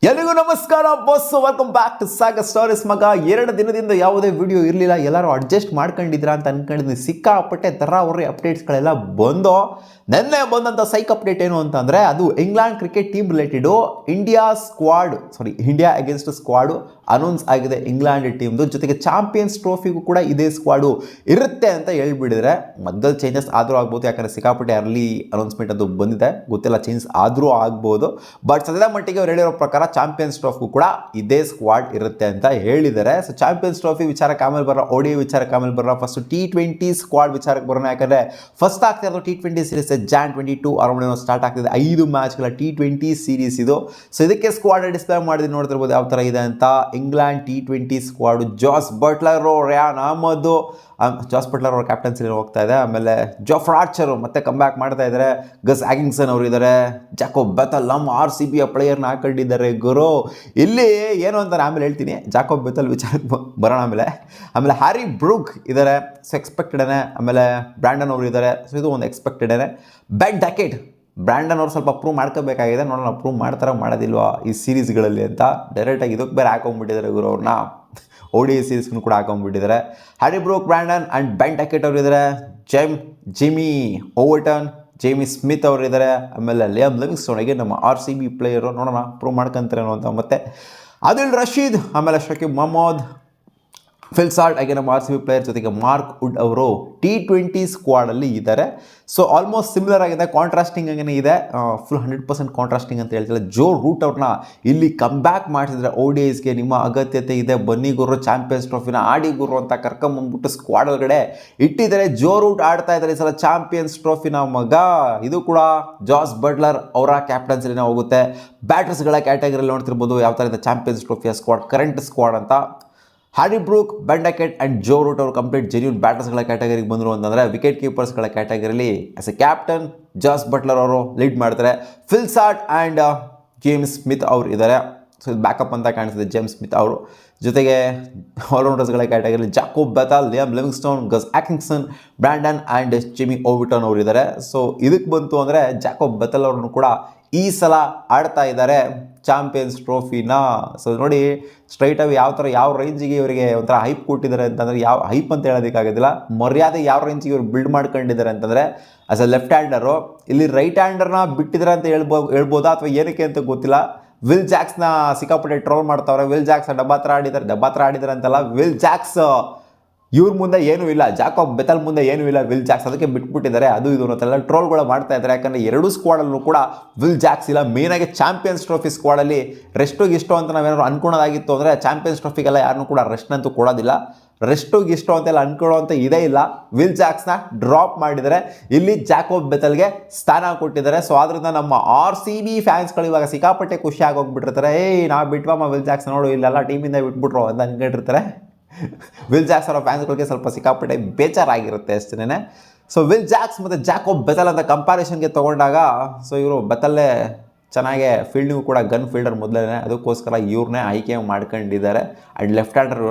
ಎಲ್ಲಿಗೂ ನಮಸ್ಕಾರ boss, welcome back to Saga Stories. ಮಗ, 2 ದಿನದಿಂದ ಯಾವುದೇ ವಿಡಿಯೋ ಇರಲಿಲ್ಲ. ಎಲ್ಲರೂ ಅಡ್ಜಸ್ಟ್ ಮಾಡ್ಕೊಂಡಿದ್ರ ಅಂತ ಅನ್ಕೊಂಡಿದ್ದೀನಿ. ಸಿಕ್ಕಾಪಟ್ಟೆ ತರಾವರಿ ಅಪ್ಡೇಟ್ಸ್ಗಳೆಲ್ಲ ಬಂದು ನೆನ್ನೆ ಬಂದಂಥ ಸೈಕ್ ಅಪ್ಡೇಟ್ ಏನು ಅಂತಂದರೆ, ಅದು England cricket team related. India against squad announce ಆಗಿದೆ ಇಂಗ್ಲೆಂಡ್ ಟೀಮ್ದು. ಜೊತೆಗೆ ಚಾಂಪಿಯನ್ಸ್ ಟ್ರೋಫಿಗೂ ಕೂಡ ಇದೇ ಸ್ಕ್ವಾಡು ಇರುತ್ತೆ ಅಂತ ಹೇಳ್ಬಿಟ್ಟಿದ್ರೆ. ಮಧ್ಯದಲ್ಲಿ ಚೇಂಜಸ್ ಆದರೂ ಆಗ್ಬೋದು, ಯಾಕಂದರೆ ಸಿಕ್ಕಾಪಟ್ಟೆ ಅರ್ಲಿ ಅನೌನ್ಸ್ಮೆಂಟ್ ಅದು ಬಂದಿದೆ, ಗೊತ್ತಿಲ್ಲ, ಚೇಂಜಸ್ ಆದರೂ ಆಗ್ಬೋದು. ಬಟ್ ಸದ್ಯದ ಮಟ್ಟಿಗೆ ಅವ್ರು ಹೇಳಿರೋ ಪ್ರಕಾರ ಚಾಂಪಿಯನ್ಸ್ ಟ್ರೋಫಿಗೂ ಕೂಡ ಇದೇ ಸ್ಕ್ವಾಡ್ ಇರುತ್ತೆ ಅಂತ ಹೇಳಿದ್ದಾರೆ. ಸೊ ಚಾಂಪಿಯನ್ಸ್ ಟ್ರೋಫಿ ವಿಚಾರಕ್ಕೆ ಆಮೇಲೆ ಬರೋ, ODI ವಿಚಾರಕ್ಕೆ ಆಮೇಲೆ ಬರೋ, ಫಸ್ಟ್ T20 ಸ್ಕ್ವಾಡ್ ವಿಚಾರಕ್ಕೆ ಬರೋಣ. ಯಾಕಂದರೆ ಫಸ್ಟ್ ಆಗ್ತಾ ಇರೋದು T20 ಸೀರೀಸ್ Jan 22 ಅರೌಂಡ್ ಏನೋ ಸ್ಟಾರ್ಟ್ ಆಗ್ತಿದೆ. 5 ಮ್ಯಾಚ್ಗಳ T20 ಸೀರೀಸ್ ಇದು. ಸೊ ಇದಕ್ಕೆ ಸ್ಕ್ವಾಡ್ ಡಿಸ್ಪ್ಲೇ ಮಾಡಿದ್ರೆ ನೋಡ್ತಿರ್ಬೋದು ಯಾವ ಥರ ಇದೆ ಅಂತ. ಇಂಗ್ಲೆಂಡ್ T20 ಸ್ಕ್ವಾಡು ಜಾಸ್ ಬಟ್ಲರು, ರಿಯಾನ್ ಅಹ್ಮದ್, ಜಾಸ್ ಬಟ್ಲರ್ ಅವ್ರ ಕ್ಯಾಪ್ಟನ್ಸಿ ಹೋಗ್ತಾ ಇದೆ. ಆಮೇಲೆ ಜೋಫ್ರಾ ಆರ್ಚರು ಮತ್ತೆ ಕಮ್ ಬ್ಯಾಕ್ ಮಾಡ್ತಾ ಇದ್ದಾರೆ. ಗಸ್ ಆ್ಯಗಿಂಗ್ಸನ್ ಅವರು ಇದ್ದಾರೆ. ಜಾಕೋಬ್ ಬೆಥಲ್ ನಮ್ಮ RCB ಪ್ಲೇಯರ್ನ ಹಾಕೊಂಡಿದ್ದಾರೆ ಗುರು. ಇಲ್ಲಿ ಏನು ಅಂತ ಆಮೇಲೆ ಹೇಳ್ತೀನಿ, ಜಾಕೋಬ್ ಬೆಥಲ್ ವಿಚಾರಕ್ಕೆ ಬರೋಣ. ಆಮೇಲೆ ಹ್ಯಾರಿ ಬ್ರೂಕ್ ಇದ್ದಾರೆ, ಸೊ ಎಕ್ಸ್ಪೆಕ್ಟೆಡೇ. ಆಮೇಲೆ ಬ್ರ್ಯಾಂಡನ್ ಅವರು ಇದ್ದಾರೆ, ಸೊ ಇದು ಒಂದು ಎಕ್ಸ್ಪೆಕ್ಟೆಡೇ. ಬೆನ್ ಡಕೆಟ್, ಬ್ರ್ಯಾಂಡನ್ ಅವ್ರು ಸ್ವಲ್ಪ ಪ್ರೂವ್ ಮಾಡ್ಕೋಬೇಕಾಗಿದೆ. ನೋಡೋಣ ಪ್ರೂವ್ ಮಾಡ್ತಾರೋ ಮಾಡೋದಿಲ್ವಾ ಈ ಸೀರೀಸ್ಗಳಲ್ಲಿ ಅಂತ. ಡೈರೆಕ್ಟಾಗಿ ಇದಕ್ಕೆ ಬೇರೆ ಹಾಕೊಂಡ್ಬಿಟ್ಟಿದ್ದಾರೆ ಗುರು ಅವ್ರನ್ನ. ODI ಸೀರೀಸ್ಗೂ ಕೂಡ ಹಾಕೊಂಡ್ಬಿಟ್ಟಿದ್ದಾರೆ. ಹ್ಯಾರಿ ಬ್ರೂಕ್, ಬ್ರ್ಯಾಂಡನ್ ಆ್ಯಂಡ್ ಬೆನ್ ಡಕೆಟ್ ಅವರು ಇದ್ದಾರೆ. ಜಿಮ್ಮಿ ಓವರ್ಟನ್, ಜೇಮಿ ಸ್ಮಿತ್ ಅವರು ಇದ್ದಾರೆ. ಆಮೇಲೆ ಲಿಯಾಮ್ ಲಿವಿಂಗ್ಸ್ಟೋನ್ಗೆ ನಮ್ಮ RCB ಪ್ಲೇಯರು. ನೋಡೋಣ ಪ್ರೂವ್ ಮಾಡ್ಕೊಂತಾರೇನೋ ಅಂತ. ಮತ್ತು ಆದಿಲ್ ರಶೀದ್, ಆಮೇಲೆ ಶಕೀಬ್ ಮಹಮ್ಮದ್, ಫಿಲ್ ಸಾಲ್ಟ್ ಹಾಗೆ ನಮ್ಮ RCB ಪ್ಲೇಯರ್, ಜೊತೆಗೆ ಮಾರ್ಕ್ ವುಡ್ ಅವರು T20 ಸ್ಕ್ವಾಡಲ್ಲಿ ಇದ್ದಾರೆ. ಸೊ ಆಲ್ಮೋಸ್ಟ್ ಸಿಮಿಲರ್ ಆಗಿದೆ, ಕಾಂಟ್ರಾಸ್ಟಿಂಗ್ ಆಗೇ ಇದೆ. ಫುಲ್ 100% ಕಾಂಟ್ರಾಸ್ಟಿಂಗ್ ಅಂತ ಹೇಳ್ತಿಲ್ಲ. ಜೋ ರೂಟ್ ಅವ್ರನ್ನ ಇಲ್ಲಿ ಕಮ್ ಬ್ಯಾಕ್ ಮಾಡಿಸಿದ್ರೆ ODIಸ್ಗೆ ನಿಮ್ಮ ಅಗತ್ಯತೆ ಇದೆ, ಬನ್ನಿ ಗುರು ಚಾಂಪಿಯನ್ಸ್ ಟ್ರೋಫಿನ ಆಡಿ ಗುರು ಅಂತ ಕರ್ಕೊಂಬಂದ್ಬಿಟ್ಟು ಸ್ಕ್ವಾಡ್ ಒಳಗಡೆ ಇಟ್ಟಿದ್ದಾರೆ. ಜೋ ರೂಟ್ ಆಡ್ತಾ ಇದ್ದಾರೆ ಈ ಸಲ ಚಾಂಪಿಯನ್ಸ್ ಟ್ರೋಫಿನ ಮಗ. ಇದು ಕೂಡ ಜಾಸ್ ಬಟ್ಲರ್ ಅವರ ಕ್ಯಾಪ್ಟನ್ಸಿನೇ ಹೋಗುತ್ತೆ. ಬ್ಯಾಟರ್ಸ್ಗಳ ಕ್ಯಾಟಗರಿಯಲ್ಲಿ ನೋಡ್ತಿರ್ಬೋದು ಯಾವ ಥರ ಇದೆ ಚಾಂಪಿಯನ್ಸ್ ಟ್ರೋಫಿಯ ಸ್ಕ್ವಾಡ್, ಕರೆಂಟ್ ಸ್ಕ್ವಾಡ್ ಅಂತ. Harry Brook, Ben Duckett and Joe Root ಅವರು ಕಂಪ್ಲೀಟ್ ಜೆನ್ಯೂನ್ ಬ್ಯಾಟರ್ಸ್ಗಳ ಕ್ಯಾಟಗರಿಗೆ ಬಂದರು ಅಂತಂದರೆ, ವಿಕೆಟ್ ಕೀಪರ್ಸ್ಗಳ ಕ್ಯಾಟಗರಿಲಿ as a captain Jos Buttler ಅವರು ಲೀಡ್ ಮಾಡ್ತಾರೆ. Phil Salt and James Smith ಅವರು ಇದ್ದಾರೆ. ಸೊ ಇದು ಬ್ಯಾಕಪ್ ಅಂತ ಕಾಣಿಸ್ತಿದೆ ಜೇಮ್ಸ್ ಸ್ಮಿತ್ ಅವರು. ಜೊತೆಗೆ ಆಲ್ರೌಂಡರ್ಸ್ಗಳ ಕ್ಯಾಟಗರಿಲಿ Jacob Bethell, Liam Livingstone, Gus Atkinson, Brandon and Jimmy Overton ಅವರು ಇದ್ದಾರೆ. ಸೊ ಇದಕ್ಕೆ ಬಂತು ಅಂದರೆ ಜಾಕೋಬ್ ಬೆಥಲ್ ಅವ್ರನ್ನು ಕೂಡ ಈ ಸಲ ಆಡ್ತಾ ಇದ್ದಾರೆ ಚಾಂಪಿಯನ್ಸ್ ಟ್ರೋಫಿನ. ಸೊ ನೋಡಿ ಸ್ಟ್ರೈಟಾಗಿ ಯಾವ ರೇಂಜಿಗೆ ಇವರಿಗೆ ಒಂಥರ ಹೈಪ್ ಕೊಟ್ಟಿದ್ದಾರೆ ಅಂತಂದರೆ, ಯಾವ ಹೈಪ್ ಅಂತ ಹೇಳೋದಕ್ಕಾಗೋದಿಲ್ಲ, ಮರ್ಯಾದೆ ಯಾವ ರೇಂಜಿಗೆ ಇವರು ಬಿಲ್ಡ್ ಮಾಡ್ಕೊಂಡಿದ್ದಾರೆ ಅಂತಂದರೆ, ಆಸ್ ಎ ಲೆಫ್ಟ್ ಹ್ಯಾಂಡರು ಇಲ್ಲಿ ರೈಟ್ ಹ್ಯಾಂಡರ್ನ ಬಿಟ್ಟಿದ್ದಾರೆ ಅಂತ ಹೇಳ್ಬೋದಾ ಅಥವಾ ಏನಕ್ಕೆ ಅಂತ ಗೊತ್ತಿಲ್ಲ. ವಿಲ್ ಜಾಕ್ಸ್ನ ಸಿಕ್ಕಾಪಟ್ಟೆ ಟ್ರೋಲ್ ಮಾಡ್ತಾವ್ರೆ. ವಿಲ್ ಜಾಕ್ಸ್ ಡಬ್ಬ ಹತ್ರ ಆಡಿದ್ದಾರೆ ಅಂತಲ್ಲ, ವಿಲ್ ಜಾಕ್ಸ್ ಇವ್ರ ಮುಂದೆ ಏನೂ ಇಲ್ಲ, ಜಾಕೋಬ್ ಬೆಥಲ್ ಮುಂದೆ ಏನೂ ಇಲ್ಲ ವಿಲ್ ಜಾಕ್ಸ್, ಅದಕ್ಕೆ ಬಿಟ್ಬಿಟ್ಟಿದ್ದಾರೆ. ಅದು ಇದು ಅಂತೆಲ್ಲ ಟ್ರೋಲ್ಗಳು ಮಾಡ್ತಾ ಇದ್ದಾರೆ. ಯಾಕಂದರೆ ಎರಡೂ ಸ್ಕ್ವಾಡಲ್ಲೂ ಕೂಡ ವಿಲ್ ಜಾಕ್ಸ್ ಇಲ್ಲ. ಮೇಯ್ನಾಗಿ ಚಾಂಪಿಯನ್ಸ್ ಟ್ರೋಫಿ ಸ್ಕ್ವಾಡಲ್ಲಿ ರೆಸ್ಟಿಗೆ ಇಷ್ಟು ಅಂತ ನಾವೇನಾದ್ರು ಅನ್ಕೊಳೋದಾಗಿತ್ತು ಅಂದರೆ, ಚಾಂಪಿಯನ್ಸ್ ಟ್ರೋಫಿಗೆಲ್ಲ ಯಾರನ್ನೂ ಕೂಡ ರೆಸ್ಟ್ನಂತೂ ಕೊಡೋದಿಲ್ಲ. ರೆಸ್ಟಿಗೆ ಇಷ್ಟು ಅಂತೆಲ್ಲ ಅನ್ಕೊಳ್ಳೋಂಥ ಇದೇ ಇಲ್ಲ. ವಿಲ್ ಜಾಕ್ಸ್ನ ಡ್ರಾಪ್ ಮಾಡಿದರೆ ಇಲ್ಲಿ ಜಾಕೋಬ್ ಬೆಥಲ್ಗೆ ಸ್ಥಾನ ಕೊಟ್ಟಿದ್ದಾರೆ. ಸೊ ಆದ್ದರಿಂದ ನಮ್ಮ RCB ಫ್ಯಾನ್ಸ್ಗಳು ಇವಾಗ ಸಿಕ್ಕಾಪಟ್ಟೆ ಖುಷಿ ಆಗೋಗ್ಬಿಟ್ಟಿರ್ತಾರೆ. ನಾವು ಬಿಟ್ವಮ್ಮ ವಿಲ್ ಜಾಕ್ಸ್, ನೋಡು ಇಲ್ಲೆಲ್ಲ ಟೀಮಿಂದ ಬಿಟ್ಬಿಟ್ರು ಅಂತ ಅನ್ಕೊಂಡಿರ್ತಾರೆ. ವಿಲ್ ಜಾಕ್ಸ್ ಅವರ ಫ್ಯಾನ್ಸ್ಗಳಿಗೆ ಸ್ವಲ್ಪ ಸಿಕ್ಕಾಪಟ್ಟೆ ಬೇಜಾರಾಗಿರುತ್ತೆ ಅಷ್ಟೇ. ಸೊ ವಿಲ್ ಜಾಕ್ಸ್ ಮತ್ತು ಜಾಕೋಬ್ ಬೆಥಲ್ ಅಂತ ಕಂಪ್ಯಾರಿಷನ್ಗೆ ತೊಗೊಂಡಾಗ, ಸೊ ಇವರು ಬೆಥಲ್ಲೇ ಚೆನ್ನಾಗೆ ಫೀಲ್ಡಿಂಗು ಕೂಡ ಗನ್ ಫೀಲ್ಡರ್ ಮೊದಲೇ, ಅದಕ್ಕೋಸ್ಕರ ಇವ್ರನ್ನೇ ಆಯ್ಕೆ ಮಾಡ್ಕೊಂಡಿದ್ದಾರೆ. And left hander,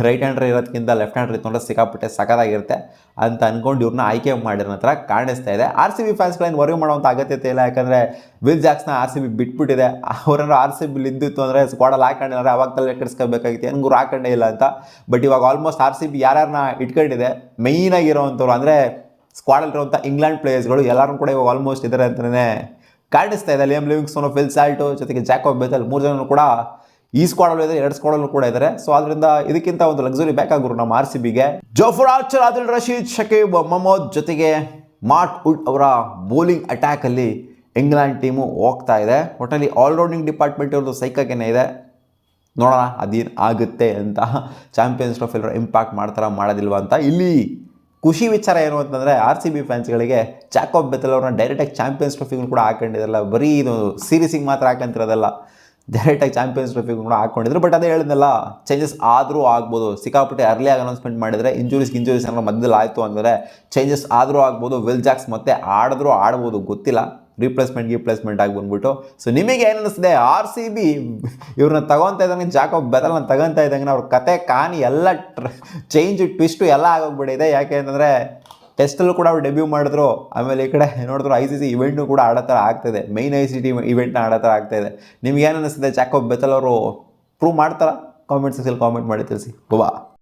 right hander ಇರೋದಕ್ಕಿಂತ ಲೆಫ್ಟ್ ಹ್ಯಾಂಡರ್ ಇತ್ತಂದ್ರೆ ಸಿಕ್ಕಾಪಟ್ಟೆ ಸಖತ್ತಾಗಿರುತ್ತೆ ಅಂತ ಅಂದ್ಕೊಂಡು ಇವ್ರನ್ನ ಆಯ್ಕೆ ಮಾಡಿರೋ ನಂತರ ಕಾಣಿಸ್ತಾ ಇದೆ. RCB ಫ್ಯಾನ್ಸ್ಗಳೇನು ವರ್ಗ ಮಾಡೋವಂಥ ಅಗತ್ಯತೆ ಇಲ್ಲ. ಯಾಕಂದರೆ ವಿಲ್ ಜಾಕ್ಸ್ನ RCB ಬಿಟ್ಬಿಟ್ಟಿದೆ. ಅವರನ್ನು RCB ಇದ್ದಿತ್ತು ಅಂದರೆ ಸ್ಕ್ವಾಡಲ್ಲಿ ಹಾಕೊಂಡಿದ್ದಾರೆ, ಅವಾಗ ತಲೆ ಕೆಡಿಸ್ಕೋಬೇಕಾಗಿತ್ತು, ಹೆಂಗೂ ಹಾಕೊಂಡೇ ಇಲ್ಲ ಅಂತ. ಬಟ್ ಇವಾಗ ಆಲ್ಮೋಸ್ಟ್ RCB ಯಾರ್ಯಾರನ್ನ ಇಟ್ಕೊಂಡಿದೆ ಮೇಯ್ನಾಗಿರೋವಂಥವ್ರು ಅಂದರೆ ಸ್ಕ್ವಾಡಲ್ಲಿರುವಂಥ ಇಂಗ್ಲೆಂಡ್ ಪ್ಲೇಯರ್ಸ್ಗಳು ಎಲ್ಲರೂ ಕೂಡ ಇವಾಗ ಆಲ್ಮೋಸ್ಟ್ ಇದ್ದಾರೆ ಅಂತಲೇ ಕಾಣಿಸ್ತಾ ಇದೆ. ಲಿಯಾಮ್ ಲಿವಿಂಗ್ಸ್ಟೋನ್, ಫಿಲ್ ಸಾಲ್ಟು, ಜೊತೆಗೆ ಜಾಕೋಬ್ ಬೆಥಲ್ 3 ಜನರು ಕೂಡ ಈ ಸ್ಕ್ವಾಡಲ್ಲೂ ಇದ್ದಾರೆ, 2 ಸ್ಕ್ವಾಡಲ್ಲೂ ಕೂಡ ಇದ್ದಾರೆ. ಸೊ ಅದರಿಂದ ಇದಕ್ಕಿಂತ ಒಂದು ಲಕ್ಸುರಿ ಬೇಕಾಗಿರು ನಮ್ಮ RCBಗೆ. ಜೋಫ್ರಾ ಆರ್ಚರ್, ಆದಿಲ್ ರಶೀದ್, ಶಕೀಬ್ ಮಹಮ್ಮದ್, ಜೊತೆಗೆ ಮಾರ್ಕ್ ವುಡ್ ಅವರ ಬೌಲಿಂಗ್ ಅಟ್ಯಾಕಲ್ಲಿ ಇಂಗ್ಲೆಂಡ್ ಟೀಮು ಹೋಗ್ತಾ ಇದೆ. ಒಟ್ಟಲ್ಲಿ ಆಲ್ರೌಂಡಿಂಗ್ ಡಿಪಾರ್ಟ್ಮೆಂಟ್ ಇರೋದು ಸೈಕಾಗೇನೆ ಇದೆ. ನೋಡೋಣ ಅದೇನು ಆಗುತ್ತೆ ಅಂತ. ಚಾಂಪಿಯನ್ಸ್ ಟ್ರೋಫಿ ಇಂಪ್ಯಾಕ್ಟ್ ಮಾಡ್ತಾರ ಮಾಡೋದಿಲ್ವ ಅಂತ. ಇಲ್ಲಿ ಖುಷಿ ವಿಚಾರ ಏನು ಅಂತಂದರೆ, RCB ಫ್ಯಾನ್ಸ್ಗಳಿಗೆ ಜಾಕೋಬ್ ಬೆಥಲ್ ಅವ್ರನ್ನ ಡೈರೆಕ್ಟಾಗಿ ಚಾಂಪಿಯನ್ಸ್ ಟ್ರೋಫಿಗೂ ಕೂಡ ಹಾಕೊಂಡಿದ್ರಲ್ಲ, ಬರೀ ಇದು ಸೀರೀಸಿಗೆ ಮಾತ್ರ ಹಾಕೊಂತಿರೋದಲ್ಲ, ಡೈರೆಕ್ಟಾಗಿ ಚಾಂಪಿಯನ್ಸ್ ಟ್ರೋಫಿಗೂ ಕೂಡ ಹಾಕ್ಕೊಂಡಿದ್ರು. ಬಟ್ ಅದೇ ಹೇಳಿದ್ನಲ್ಲ, ಚೇಂಜಸ್ ಆದರೂ ಆಗ್ಬೋದು. ಸಿಕ್ಕಾಪಟ್ಟೆ ಅರ್ಲಿಯಾಗಿ ಅನೌನ್ಸ್ಮೆಂಟ್ ಮಾಡಿದರೆ ಇಂಜುರೀಸ್ ಏನಾದ್ರು ಮಧ್ಯದಲ್ಲಿ ಆಯಿತು ಅಂದರೆ ಚೇಂಜಸ್ ಆದರೂ ಆಗ್ಬೋದು. ವಿಲ್ ಜಾಕ್ಸ್ ಮತ್ತೆ ಆಡ್ಬೋದು, ಗೊತ್ತಿಲ್ಲ, ರಿಪ್ಲೇಸ್ಮೆಂಟ್ ಆಗಿ ಬಂದ್ಬಿಟ್ಟು. ಸೊ ನಿಮಗೆ ಏನು ಅನ್ನಿಸ್ತಿದೆ? RCB ಇವ್ರನ್ನ ತಗೊತಾ ಇದ್ದಂಗೆ, ಜಾಕೋಬ್ ಬೆಥಲ್ನ ತಗೊತಾ ಇದ್ದಂಗೆ ಅವ್ರ ಕತೆ ಕಾನಿ ಎಲ್ಲ ಚೇಂಜು ಟ್ವಿಸ್ಟು ಎಲ್ಲ ಆಗೋಗ್ಬಿಟ್ಟಿದೆ. ಯಾಕೆ ಅಂತಂದರೆ ಟೆಸ್ಟಲ್ಲೂ ಕೂಡ ಅವ್ರು ಡೆಬ್ಯೂ ಮಾಡಿದ್ರು. ಆಮೇಲೆ ಈ ಕಡೆ ನೋಡಿದ್ರು ICC ಇವೆಂಟ್ನು ಕೂಡ ಆಡೋ ಥರ ಆಗ್ತಾಯಿದೆ, ಮೈನ್ ICC ಇವೆಂಟ್ನ ಆಡೋ ಥರ ಆಗ್ತಾಯಿದೆ. ನಿಮ್ಗೆ ಏನು ಅನ್ನಿಸ್ತಿದೆ? ಜಾಕೋಬ್ ಬೆಥೆಲ್ ಅವರು ಪ್ರೂವ್ ಮಾಡ್ತಾರಾ? ಕಾಮೆಂಟ್ ಸೆಕ್ಷನ್ ಕಾಮೆಂಟ್ ಮಾಡಿ ತಿಳಿಸಿ. ಗೋವಾ.